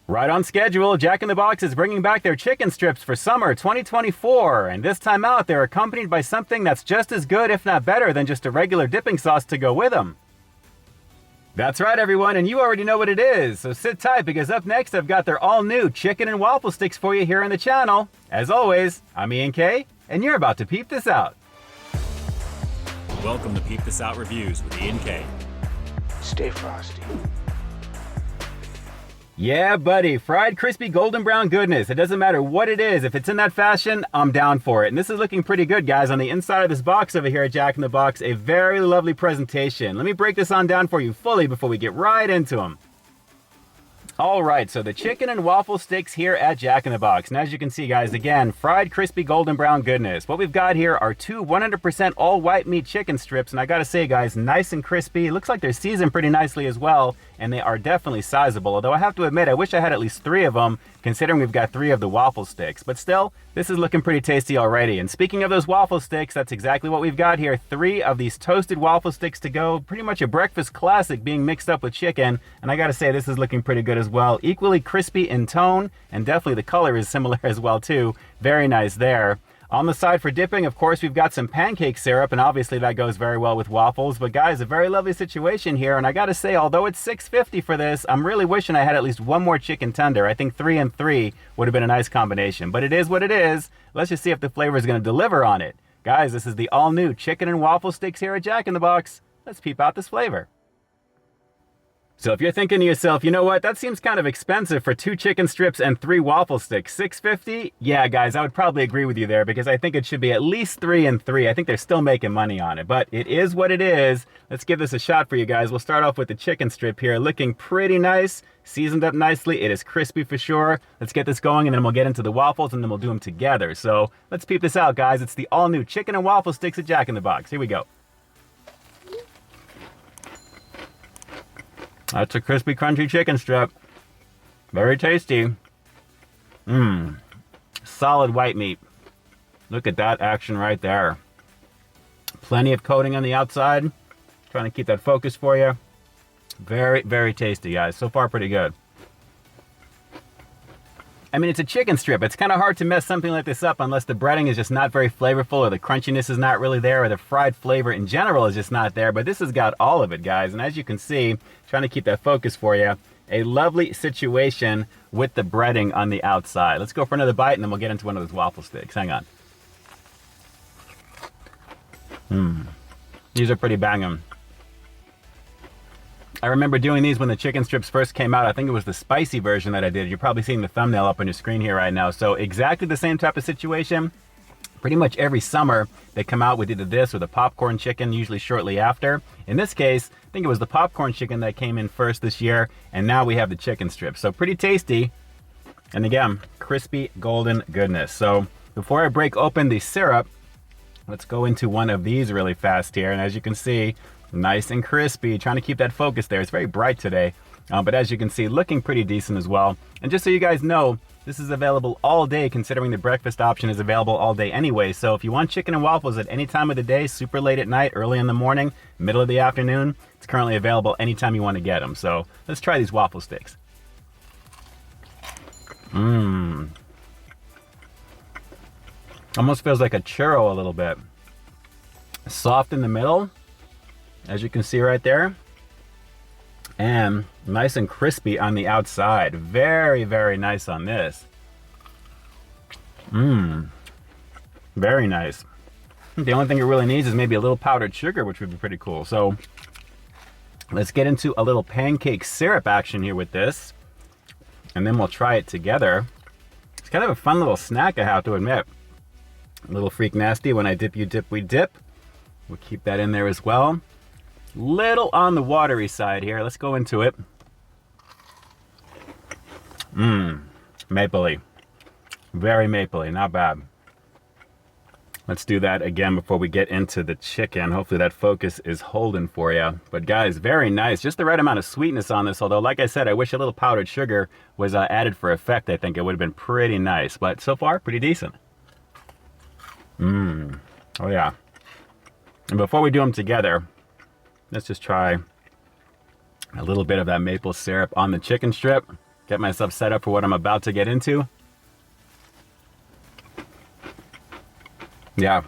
Right on schedule, Jack in the Box is bringing back their chicken strips for summer 2024, and this time out they're accompanied by something that's just as good, if not better, than just a regular dipping sauce to go with them. That's right, everyone, and you already know what it is, so sit tight because up next I've got their all-new chicken and waffle sticks for you here on the channel. As always, I'm Ian K, and you're about to peep this out. Welcome to Peep This Out Reviews with Ian K. Stay frosty. Yeah, buddy, fried crispy golden brown goodness. It doesn't matter what it is. If it's in that fashion, I'm down for it. And this is looking pretty good, guys. On the inside of this box over here at Jack in the Box, a very lovely presentation. Let me break this on down for you fully before we get right into them. All right, so the chicken and waffle sticks here at Jack in the Box. And as you can see, guys, again, fried crispy golden brown goodness. What we've got here are two 100% all white meat chicken strips. And I gotta say, guys, nice and crispy. Looks like they're seasoned pretty nicely as well. And they are definitely sizable. Although I have to admit, I wish I had at least 3 of them, considering we've got 3 of the waffle sticks. But still, this is looking pretty tasty already. And speaking of those waffle sticks, that's exactly what we've got here. 3 of these toasted waffle sticks to go. Pretty much a breakfast classic being mixed up with chicken. And I gotta say, this is looking pretty good as well. Equally crispy in tone, and definitely the color is similar as well too. Very nice there. On the side for dipping, of course, we've got some pancake syrup, and obviously that goes very well with waffles. But guys, a very lovely situation here, and I gotta say, although it's $6.50 for this, I'm really wishing I had at least one more chicken tender. I think 3 and 3 would have been a nice combination, but it is what it is. Let's just see if the flavor is gonna deliver on it. Guys, this is the all-new chicken and waffle sticks here at Jack in the Box. Let's peep out this flavor. So if you're thinking to yourself, you know what, that seems kind of expensive for 2 chicken strips and 3 waffle sticks, $6.50? Yeah, guys, I would probably agree with you there because I think it should be at least 3 and 3. I think they're still making money on it, but it is what it is. Let's give this a shot for you guys. We'll start off with the chicken strip here, looking pretty nice, seasoned up nicely. It is crispy for sure. Let's get this going, and then we'll get into the waffles, and then we'll do them together. So let's peep this out, guys. It's the all-new chicken and waffle sticks at Jack in the Box. Here we go. That's a crispy, crunchy chicken strip. Very tasty. Solid white meat. Look at that action right there. Plenty of coating on the outside. Trying to keep that focus for you. Very, very tasty, guys. So far, pretty good. I mean, it's a chicken strip. It's kind of hard to mess something like this up unless the breading is just not very flavorful, or the crunchiness is not really there, or the fried flavor in general is just not there. But this has got all of it, guys. And as you can see, trying to keep that focus for you, a lovely situation with the breading on the outside. Let's go for another bite, and then we'll get into one of those waffle sticks. Hang on. These are pretty banging. I remember doing these when the chicken strips first came out. I think it was the spicy version that I did. You're probably seeing the thumbnail up on your screen here right now. So exactly the same type of situation. Pretty much every summer they come out with either this or the popcorn chicken, usually shortly after. In this case, I think it was the popcorn chicken that came in first this year, and now we have the chicken strips. So pretty tasty. And again, crispy golden goodness. So before I break open the syrup, let's go into one of these really fast here. And as you can see, nice and crispy, trying to keep that focus there. It's very bright today, but as you can see, looking pretty decent as well. And just so you guys know, this is available all day, considering the breakfast option is available all day anyway. So if you want chicken and waffles at any time of the day, super late at night, early in the morning, middle of the afternoon, it's currently available anytime you want to get them. So let's try these waffle sticks. Almost feels like a churro a little bit. Soft in the middle, as you can see right there, and nice and crispy on the outside. Very, very nice on this. Very nice. The only thing it really needs is maybe a little powdered sugar, which would be pretty cool. So let's get into a little pancake syrup action here with this, and then we'll try it together. It's kind of a fun little snack, I have to admit. A little freak nasty. When I dip, you dip, we dip. We'll keep that in there as well. Little on the watery side here. Let's go into it. Mapley. Very mapley, not bad. Let's do that again before we get into the chicken. Hopefully that focus is holding for you. But guys, very nice. Just the right amount of sweetness on this. Although, like I said, I wish a little powdered sugar was added for effect. I think it would have been pretty nice. But so far, pretty decent. Oh yeah. And before we do them together, let's just try a little bit of that maple syrup on the chicken strip. Get myself set up for what I'm about to get into. Yeah,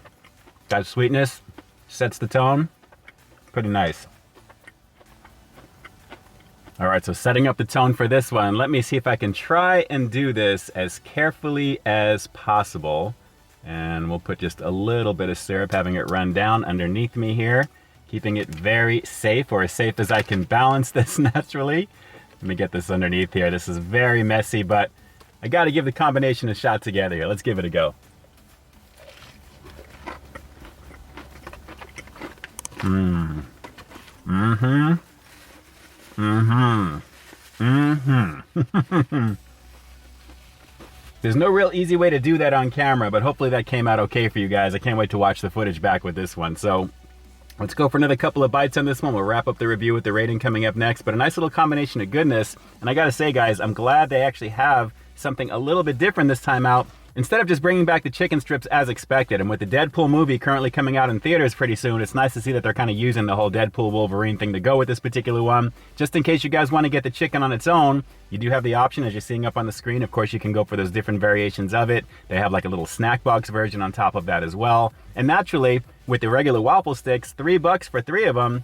that sweetness sets the tone. Pretty nice. All right, so setting up the tone for this one. Let me see if I can try and do this as carefully as possible. And we'll put just a little bit of syrup, having it run down underneath me here. Keeping it very safe, or as safe as I can balance this naturally. Let me get this underneath here. This is very messy, but I gotta give the combination a shot together here. Let's give it a go. There's no real easy way to do that on camera, but hopefully that came out okay for you guys. I can't wait to watch the footage back with this one. So let's go for another couple of bites on this one. We'll wrap up the review with the rating coming up next, but a nice little combination of goodness. And I gotta say, guys, I'm glad they actually have something a little bit different this time out. Instead of just bringing back the chicken strips as expected, and with the Deadpool movie currently coming out in theaters pretty soon, it's nice to see that they're kind of using the whole Deadpool Wolverine thing to go with this particular one. Just in case you guys want to get the chicken on its own, you do have the option, as you're seeing up on the screen. Of course, you can go for those different variations of it. They have like a little snack box version on top of that as well. And naturally, with the regular waffle sticks, $3 for 3 of them,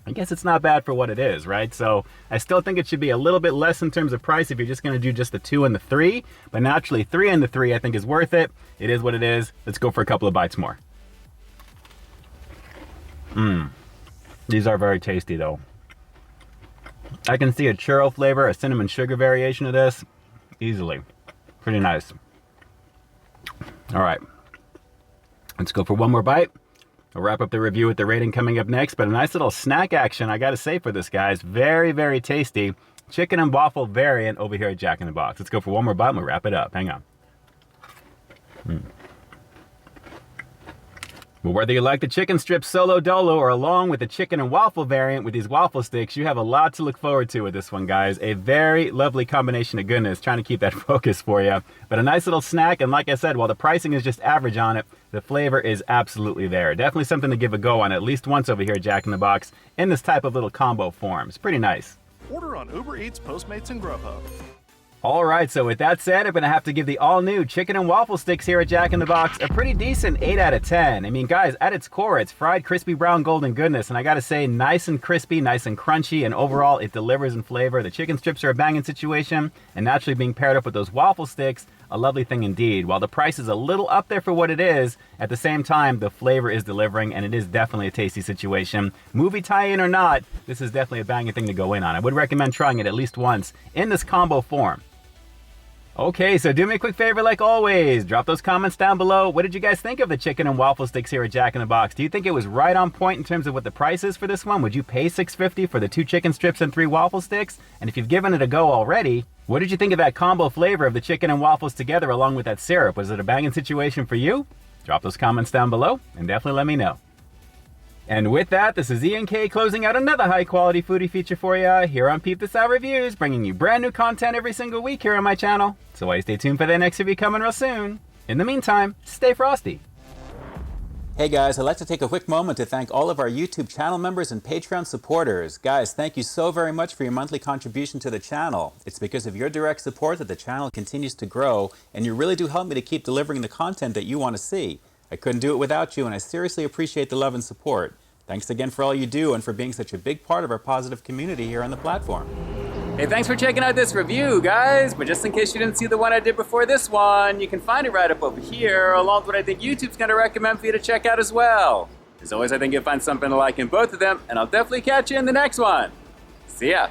I guess it's not bad for what it is, right? So I still think it should be a little bit less in terms of price if you're just going to do just the 2 and the 3. But naturally, 3 and the 3 I think is worth it. It is what it is. Let's go for a couple of bites more. These are very tasty though. I can see a churro flavor, a cinnamon sugar variation of this easily. Pretty nice. All right. Let's go for one more bite. I'll wrap up the review with the rating coming up next, but a nice little snack action, I gotta say, for this, guys. Very, very tasty. Chicken and waffle variant over here at Jack in the Box. Let's go for one more bite and we'll wrap it up. Hang on. Well, whether you like the chicken strip solo dolo or along with the chicken and waffle variant with these waffle sticks, you have a lot to look forward to with this one, guys. A very lovely combination of goodness, trying to keep that focus for you. But a nice little snack, and like I said, while the pricing is just average on it, the flavor is absolutely there. Definitely something to give a go on at least once over here at Jack in the Box in this type of little combo form. It's pretty nice. Order on Uber Eats, Postmates, and Grubhub. All right, so with that said, I'm gonna have to give the all-new chicken and waffle sticks here at Jack in the Box a pretty decent 8 out of 10. I mean, guys, at its core, it's fried, crispy, brown, golden goodness, and I gotta say, nice and crispy, nice and crunchy, and overall, it delivers in flavor. The chicken strips are a banging situation, and naturally being paired up with those waffle sticks, a lovely thing indeed. While the price is a little up there for what it is, at the same time, the flavor is delivering, and it is definitely a tasty situation. Movie tie-in or not, this is definitely a banging thing to go in on. I would recommend trying it at least once in this combo form. Okay, so do me a quick favor like always. Drop those comments down below. What did you guys think of the chicken and waffle sticks here at Jack in the Box? Do you think it was right on point in terms of what the price is for this one? Would you pay $6.50 for the 2 chicken strips and 3 waffle sticks? And if you've given it a go already, what did you think of that combo flavor of the chicken and waffles together along with that syrup? Was it a banging situation for you? Drop those comments down below and definitely let me know. And with that, this is Ian K closing out another high-quality foodie feature for you here on Peep This Out Reviews, bringing you brand new content every single week here on my channel. So why stay tuned for the next review coming real soon. In the meantime, stay frosty. Hey guys, I'd like to take a quick moment to thank all of our YouTube channel members and Patreon supporters. Guys, thank you so very much for your monthly contribution to the channel. It's because of your direct support that the channel continues to grow, and you really do help me to keep delivering the content that you want to see. I couldn't do it without you, and I seriously appreciate the love and support. Thanks again for all you do and for being such a big part of our positive community here on the platform. Hey, thanks for checking out this review, guys. But just in case you didn't see the one I did before this one, you can find it right up over here, along with what I think YouTube's going to recommend for you to check out as well. As always, I think you'll find something to like in both of them, and I'll definitely catch you in the next one. See ya.